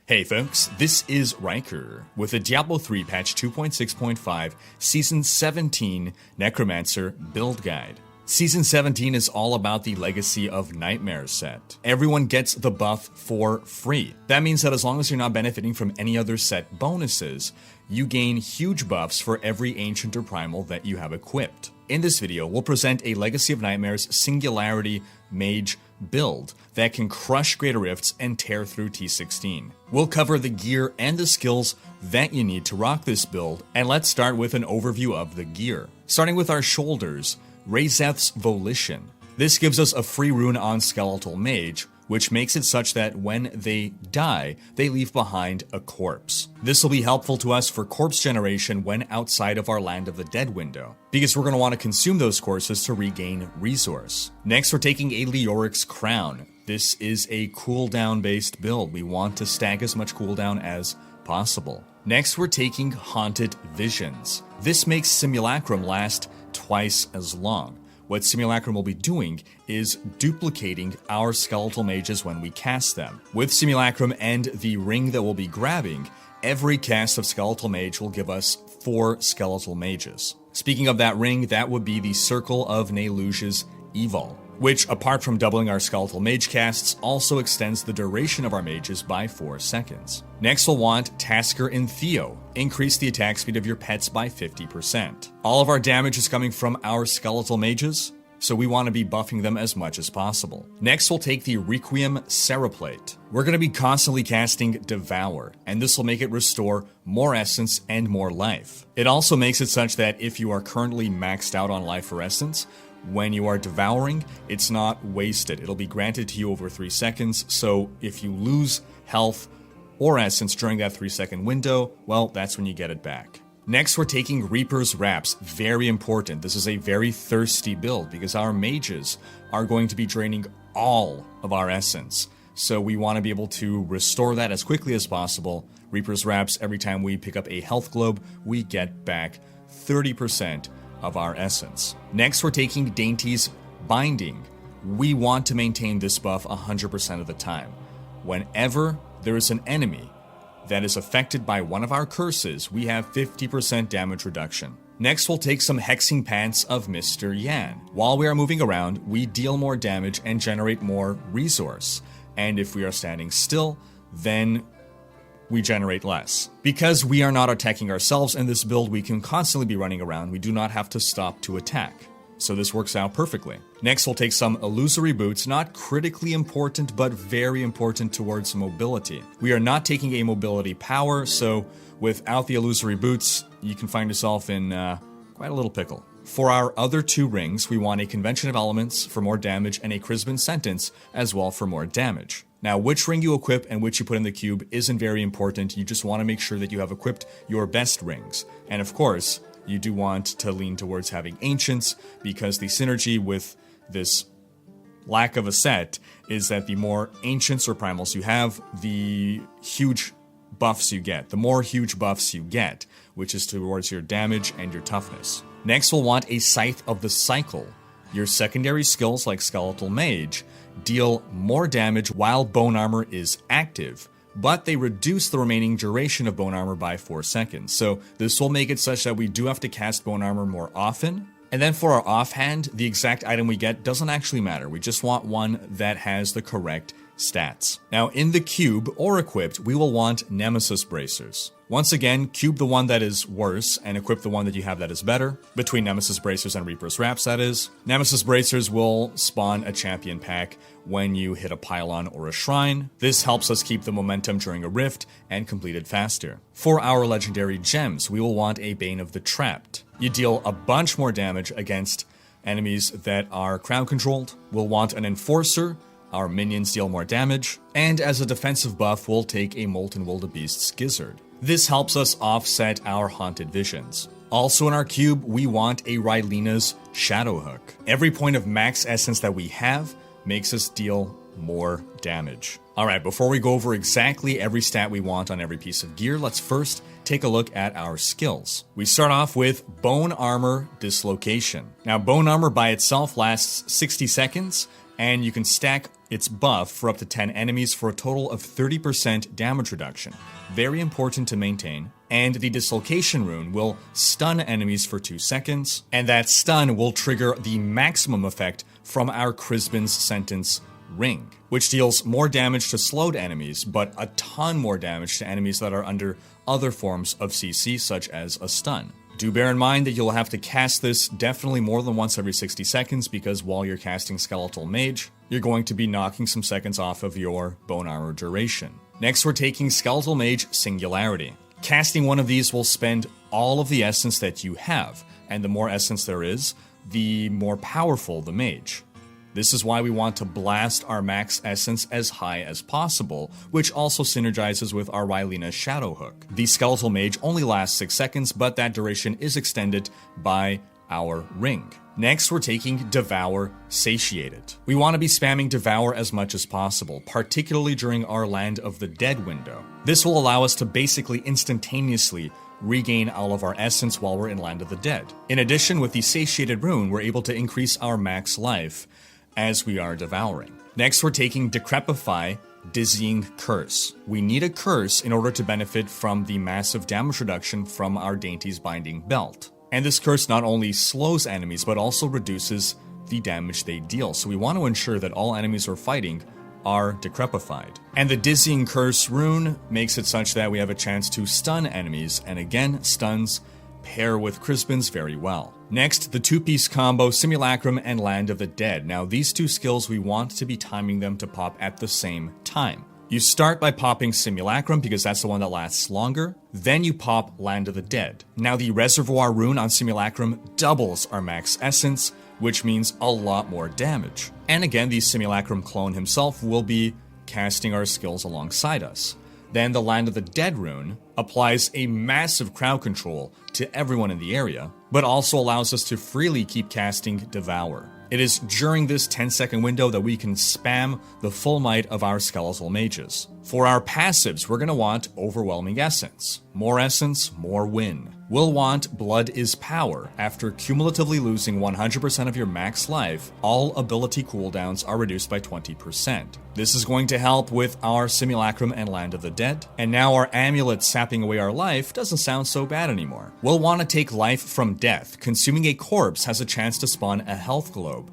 Hey folks, this is Rhykker with the Diablo 3 patch 2.6.5 Season 17 Necromancer build guide. Season 17 is all about the Legacy of Nightmares set. Everyone gets the buff for free. That means that as long as you're not benefiting from any other set bonuses, you gain huge buffs for every Ancient or Primal that you have equipped. In this video, we'll present a Legacy of Nightmares Singularity Mage build that can crush Greater Rifts and tear through T16. We'll cover the gear and the skills that you need to rock this build, and let's start with an overview of the gear. Starting with our shoulders, Razeth's Volition. This gives us a free rune on Skeletal Mage, which makes it such that when they die, they leave behind a corpse. This will be helpful to us for corpse generation when outside of our Land of the Dead window, because we're going to want to consume those corpses to regain resource. Next, we're taking a Leoric's Crown. This is a cooldown based build. We want to stack as much cooldown as possible. Next, we're taking Haunted Visions. This makes Simulacrum last twice as long. What Simulacrum will be doing is duplicating our Skeletal Mages when we cast them. With Simulacrum and the ring that we'll be grabbing, every cast of Skeletal Mage will give us 4 Skeletal Mages. Speaking of that ring, that would be the Circle of Neluge's Evil, which, apart from doubling our Skeletal Mage casts, also extends the duration of our mages by 4 seconds. Next, we'll want Tasker and Theo. Increase the attack speed of your pets by 50%. All of our damage is coming from our Skeletal Mages, so we want to be buffing them as much as possible. Next, we'll take the Requiem Seraplate. We're going to be constantly casting Devour, and this will make it restore more essence and more life. It also makes it such that if you are currently maxed out on life or essence, when you are devouring, it's not wasted. It'll be granted to you over 3 seconds, so if you lose health or essence during that 3-second window, well, that's when you get it back. Next, we're taking Reaper's Wraps. Very important. This is a very thirsty build because our mages are going to be draining all of our essence. So we want to be able to restore that as quickly as possible. Reaper's Wraps, every time we pick up a health globe, we get back 30% of our essence. Next, we're taking Dainty's Binding. We want to maintain this buff 100% of the time. Whenever there is an enemy that is affected by one of our curses, we have 50% damage reduction. Next, we'll take some Hexing Pants of Mr. Yan. While we are moving around, we deal more damage and generate more resource. And if we are standing still, then we generate less. Because we are not attacking ourselves in this build, we can constantly be running around. We do not have to stop to attack. So this works out perfectly. Next, we'll take some Illusory Boots, not critically important, but very important towards mobility. We are not taking a mobility power, so without the Illusory Boots, you can find yourself in quite a little pickle. For our other 2 rings, we want a Convention of Elements for more damage and a Crisbin Sentence as well for more damage. Now, which ring you equip and which you put in the cube isn't very important. You just want to make sure that you have equipped your best rings. And of course, you do want to lean towards having Ancients, because the synergy with this lack of a set is that the more Ancients or Primals you have, the huge buffs you get. The more huge buffs you get, which is towards your damage and your toughness. Next, we'll want a Scythe of the Cycle. Your secondary skills like Skeletal Mage deal more damage while Bone Armor is active, but they reduce the remaining duration of Bone Armor by 4 seconds. So this will make it such that we do have to cast Bone Armor more often. And then for our offhand, the exact item we get doesn't actually matter. We just want one that has the correct stats. Now in the cube or equipped, we will want Nemesis Bracers. Once again, cube the one that is worse and equip the one that you have that is better. Between Nemesis Bracers and Reaper's Wraps, that is. Nemesis Bracers will spawn a champion pack when you hit a pylon or a shrine. This helps us keep the momentum during a rift and complete it faster. For our legendary gems, we will want a Bane of the Trapped. You deal a bunch more damage against enemies that are crowd controlled. We'll want an Enforcer. Our minions deal more damage. And as a defensive buff, we'll take a Molten Wildebeest's Gizzard. This helps us offset our Haunted Visions. Also in our cube, we want a Rylina's Shadowhook. Every point of max essence that we have makes us deal more damage. Alright, before we go over exactly every stat we want on every piece of gear, let's first take a look at our skills. We start off with Bone Armor Dislocation. Now, Bone Armor by itself lasts 60 seconds, and you can stack its buff for up to 10 enemies for a total of 30% damage reduction. Very important to maintain. And the Dislocation rune will stun enemies for 2 seconds, and that stun will trigger the maximum effect from our Crispin's Sentence ring, which deals more damage to slowed enemies, but a ton more damage to enemies that are under other forms of CC, such as a stun. Do bear in mind that you'll have to cast this definitely more than once every 60 seconds, because while you're casting Skeletal Mage, you're going to be knocking some seconds off of your Bone Armor duration. Next, we're taking Skeletal Mage Singularity. Casting one of these will spend all of the essence that you have, and the more essence there is, the more powerful the mage. This is why we want to blast our max essence as high as possible, which also synergizes with our Rylina's Shadow Hook. The Skeletal Mage only lasts 6 seconds, but that duration is extended by our ring. Next, we're taking Devour Satiated. We want to be spamming Devour as much as possible, particularly during our Land of the Dead window. This will allow us to basically instantaneously regain all of our essence while we're in Land of the Dead. In addition, with the Satiated rune, we're able to increase our max life as we are devouring. Next, we're taking Decrepify Dizzying Curse. We need a curse in order to benefit from the massive damage reduction from our Dainty's Binding Belt. And this curse not only slows enemies, but also reduces the damage they deal. So we want to ensure that all enemies we're fighting are decrepified. And the Dizzying Curse rune makes it such that we have a chance to stun enemies, and again, stuns pair with Crispin's very well. Next, the 2-piece combo Simulacrum and Land of the Dead. Now, these 2 skills, we want to be timing them to pop at the same time. You start by popping Simulacrum because that's the one that lasts longer, then you pop Land of the Dead. Now, the Reservoir rune on Simulacrum doubles our max essence, which means a lot more damage. And again, the Simulacrum clone himself will be casting our skills alongside us. Then the Land of the Dead rune applies a massive crowd control to everyone in the area, but also allows us to freely keep casting Devour. It is during this 10-second window that we can spam the full might of our Skeletal Mages. For our passives, we're going to want Overwhelming Essence. More essence, more win. We'll want Blood is Power. After cumulatively losing 100% of your max life, all ability cooldowns are reduced by 20%. This is going to help with our Simulacrum and Land of the Dead, and now our amulet sapping away our life doesn't sound so bad anymore. We'll want to take Life from Death. Consuming a corpse has a chance to spawn a health globe.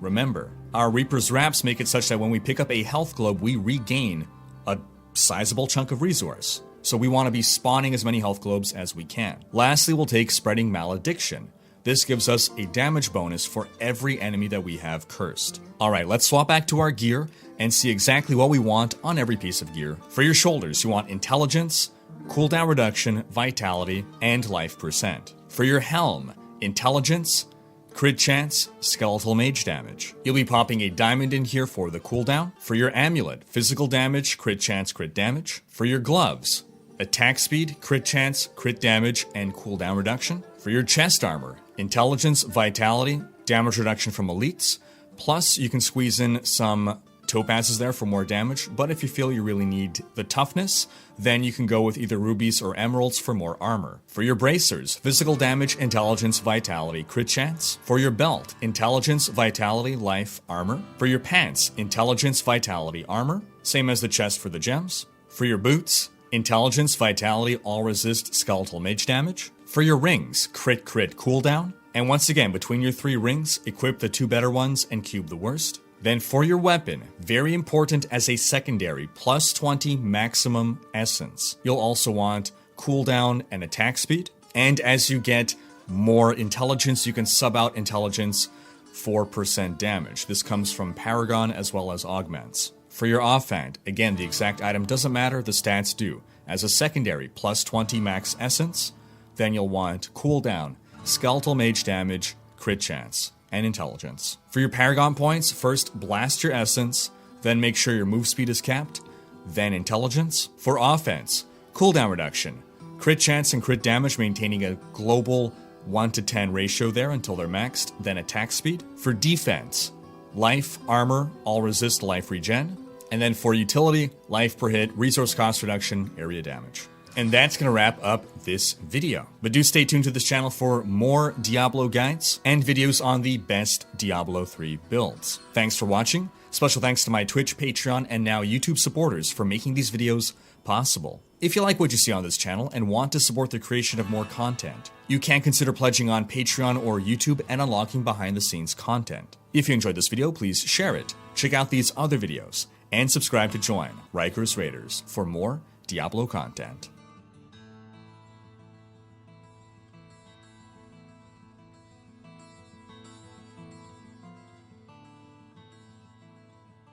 Remember, our Reaper's Wraps make it such that when we pick up a health globe, we regain a sizable chunk of resource. So we want to be spawning as many health globes as we can. Lastly, we'll take Spreading Malediction. This gives us a damage bonus for every enemy that we have cursed. Alright, let's swap back to our gear and see exactly what we want on every piece of gear. For your shoulders, you want Intelligence, Cooldown Reduction, Vitality, and Life percent. For your helm, Intelligence, Crit Chance, Skeletal Mage Damage. You'll be popping a diamond in here for the cooldown. For your amulet, Physical Damage, Crit Chance, Crit Damage. For your gloves, Attack Speed, Crit Chance, Crit Damage, and Cooldown Reduction. For your chest armor, Intelligence, Vitality, Damage Reduction from Elites. Plus, you can squeeze in some topazes there for more damage, but if you feel you really need the toughness, then you can go with either rubies or emeralds for more armor. For your bracers, Physical Damage, Intelligence, Vitality, Crit Chance. For your belt, Intelligence, Vitality, Life, Armor. For your pants, Intelligence, Vitality, Armor. Same as the chest for the gems. For your boots, Intelligence, Vitality, all resist Skeletal Mage damage. For your rings, Crit cooldown. And once again, between your 3 rings, equip the 2 better ones and cube the worst. Then for your weapon, very important as a secondary, plus 20 maximum essence. You'll also want cooldown and attack speed. And as you get more intelligence, you can sub out intelligence 4% damage. This comes from Paragon as well as augments. For your offhand, again, the exact item doesn't matter, the stats do. As a secondary, plus 20 max essence. Then you'll want cooldown, skeletal mage damage, crit chance, and intelligence. For your Paragon points, first blast your essence, then make sure your move speed is capped, then intelligence. For offense, cooldown reduction, crit chance and crit damage maintaining a global 1-to-10 ratio there until they're maxed, then attack speed. For defense, life, armor, all resist life regen, and then for utility, life per hit, resource cost reduction, area damage. And that's going to wrap up this video. But do stay tuned to this channel for more Diablo guides and videos on the best Diablo 3 builds. Thanks for watching. Special thanks to my Twitch, Patreon, and now YouTube supporters for making these videos possible. If you like what you see on this channel and want to support the creation of more content, you can consider pledging on Patreon or YouTube and unlocking behind-the-scenes content. If you enjoyed this video, please share it, check out these other videos, and subscribe to join Rhykker's Raiders for more Diablo content.